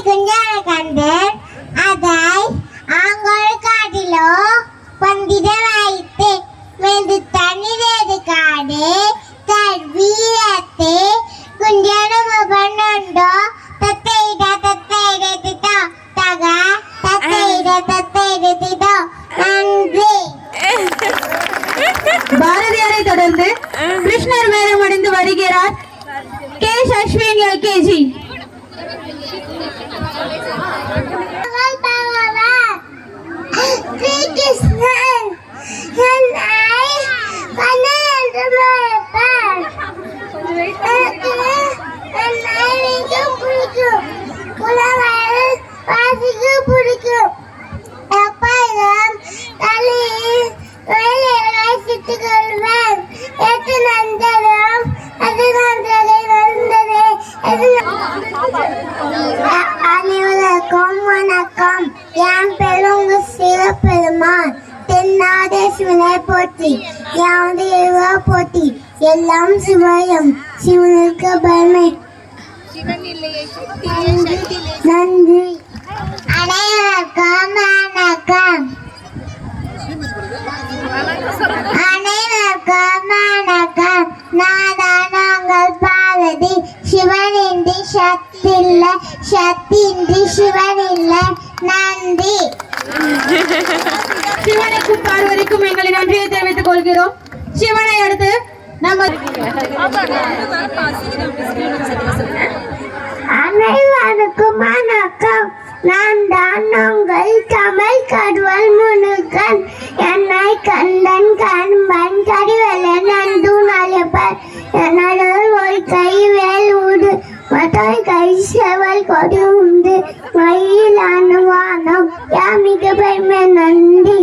குஞ்சான கண்டர் அதை ஆங்கோல் காட்டிலோ பந்திட வைத்து மெது தனிரேது காடு தன் வீரத்தை குஞ்சான பண்ணோ தத்தையிட திட்டோ தக தத்தையிட திட்டோ நன்றி. பாரதியாரை தொடர்ந்து கிருஷ்ணர் வேடம் அடைந்து வருகிறார் கே அஸ்வின் எல்கேஜி. அனைவருக்கும் வணக்கம். என் பெருங்கு சிவபெருமான் தென்னாதேஸ்வனை போற்றி யாவது போற்றி எல்லாம் சிவயம் சிவனுக்கு பெருமை நன்றி. அனைவருக்கும் வணக்கம். அனைவருக்கும் வணக்கம். நாங்கள் பார்வதி. சிவனின்றி சக்தில்லை, சக்தியின்றி சிவனில்லை. நன்றி. சிவனுக்கும் பார்வதிக்கும் எங்களின் நன்றியை தெரிவித்துக் கொள்கிறோம். சிவனை அடுத்து நம்ம அனைவருக்கும் வணக்கம். நான் தான் உங்கள் தமிழ் கடவுள் முனுகன். என்னை கந்தன் கண்பன் கடிவலன் நந்து நலப்பர் என்னோட ஒரு கை வேல் உடு மற்றொரு கை செவல் கொடி உண்டு மயில் அனுவானம் யாமிக பெருமை. நன்றி.